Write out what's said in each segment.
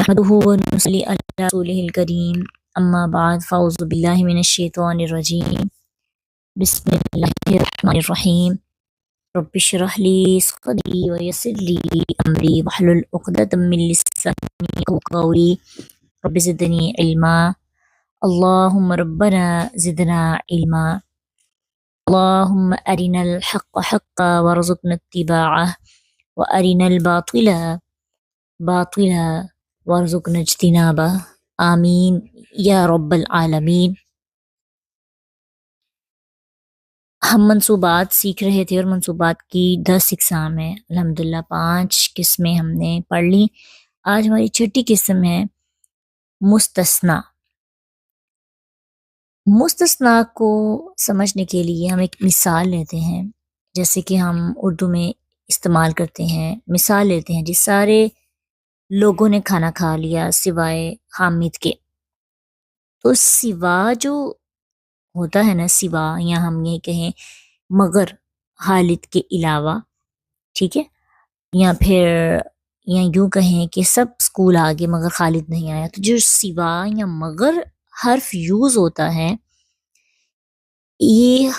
नहमदुहु व नुसल्ली अला रसूलिहिल करीम अम्मा बाद फ़अऊज़ु बिल्लाहि मिनश शैतानिर रजीम बिस्मिल्लाहिर रहमानिर रहीम रब्बि इश्रह ली सदरी व यस्सिर ली अमरी वहलुल उक़दतम मिन लिसानी यफ़क़हू क़ौली रब्बि ज़िदनी इल्मा अल्लाहुम्मा रब्बना ज़िदना इल्मा अल्लाहुम्मा अरिनल हक़्क़ हक़्क़न वरज़ुक़ना इत्तिबाअह व अरिनल बातिला बातिला वरज़ुक़ना इज्तिनाबह आमीन या रब्बल आलमीन। हम मंसूबात सीख रहे थे और मंसूबात की 10 इक़साम है। अल्हम्दुलिल्लाह 5 किस्में हमने पढ़ ली। आज हमारी छठी किस्म है मुस्तस्ना। मुस्तस्ना को समझने के लिए हम एक मिसाल लेते हैं, जैसे कि हम उर्दू में इस्तेमाल करते हैं। मिसाल लेते हैं, जिस सारे लोगों ने खाना खा लिया सिवाय हामिद के। तो सिवा जो होता है ना, सिवा, या हम ये कहें मगर खालिद के अलावा, ठीक है, या फिर या यूं कहें कि सब स्कूल आ गए मगर खालिद नहीं आया। तो जो सिवा या मगर हर्फ यूज होता है, ये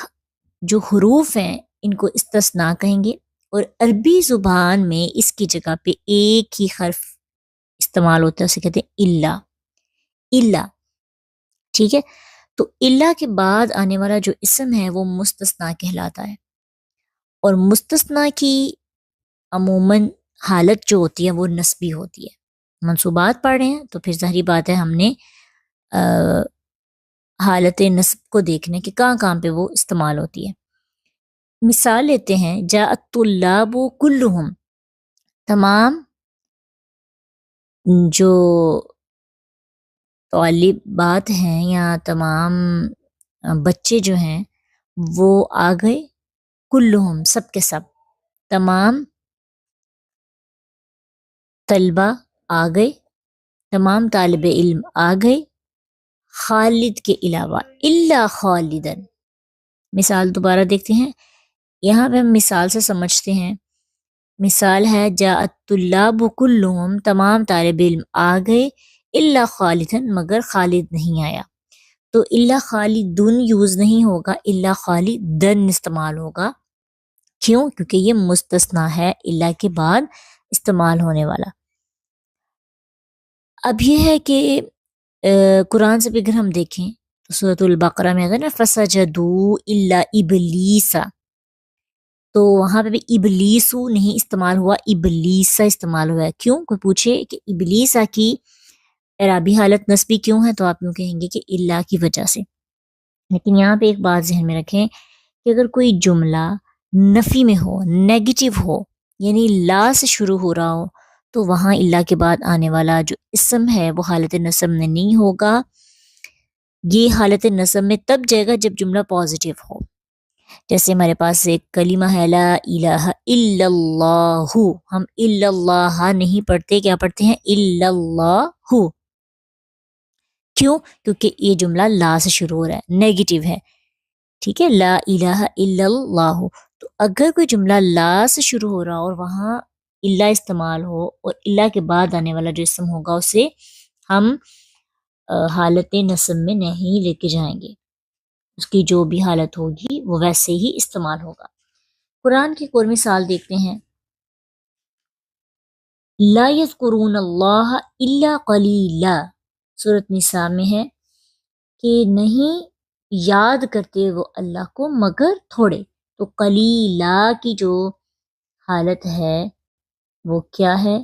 जो हुरूफ हैं इनको इस्तिस्ना कहेंगे। और अरबी जुबान में इसकी जगह पे एक ही हर्फ इस्तेमाल होता है, उसे कहते हैं इल्ला। इल्ला, ठीक है। तो इल्ला के बाद आने वाला जो इसम है वो मुस्तस्ना कहलाता है। और मुस्तस्ना की अमूमन हालत जो होती है वो नस्बी होती है। मंसूबात पढ़ रहे हैं तो फिर ज़ाहिर बात है हमने हालत नस्ब को देखने के कहाँ कहाँ पे वो इस्तेमाल होती है। मिसाल लेते हैं, जाअत तुल्लाबु कुल्लुहुम, तमाम जो तालिबात हैं या तमाम बच्चे जो हैं वो आ गए। कुल्लुहुम, सब के सब, तमाम तलबा आ गए, तमाम तालिबे इल्म आ गए, खालिद के अलावा, इल्ला खालिदन। मिसाल दोबारा देखते हैं, यहाँ पे हम मिसाल से समझते हैं। मिसाल है जाअत तुल्लाबु कुल्लुहुम, तमाम तालिबे इल्म आ गए, इल्ला खालिदन, मगर खालिद नहीं आया। तो इल्ला खालिदुन यूज नहीं होगा, इल्ला खालिदन इस्तेमाल होगा। क्यों? क्योंकि ये मुस्तस्ना है, इल्ला के बाद इस्तेमाल होने वाला। अब ये है कि कुरान से भी अगर हम देखें तो सूरतुल बकरा में आता है ना, फसजदू इल्ला इबलीसा, तो वहां पे भी इबलीसु नहीं इस्तेमाल हुआ, इबलीसा इस्तेमाल हुआ है। क्यों? कोई पूछे कि इबलीसा की एराबी हालत नस्बी क्यों है, तो आप यूं कहेंगे कि इल्ला की वजह से। लेकिन यहाँ पे एक बात ज़हन में रखें कि अगर कोई जुमला नफी में हो, नेगेटिव हो, यानी ला से शुरू हो रहा हो, तो वहाँ इल्ला के बाद आने वाला जो इसम है वो हालत नस्ब में नहीं होगा। ये हालत नस्ब में तब जाएगा जब जुमला पॉजिटिव हो। जैसे हमारे पास एक कलीमा है ला इलाहा इल्लल्लाहु, हम इल्लल्लाह नहीं पढ़ते, क्या पढ़ते हैं? इल्लल्लाहु। क्यों? क्योंकि ये जुमला ला से शुरू हो रहा है, नेगेटिव है, ठीक है, ला इलाहा इल्लल्लाहु। तो अगर कोई जुमला ला से शुरू हो रहा हो और वहाँ इल्ला इस्तेमाल हो, और इल्ला के बाद आने वाला जो इसम होगा उसे हम हालत नस्ब में नहीं लेके जाएंगे, उसकी जो भी हालत होगी वो वैसे ही इस्तेमाल होगा। कुरान की एक और मिसाल देखते हैं, ला यज़कुरून अल्लाह इल्ला क़लीला, सूरत निसा में है कि नहीं याद करते वो अल्लाह को मगर थोड़े। तो कलीला की जो हालत है वो क्या है?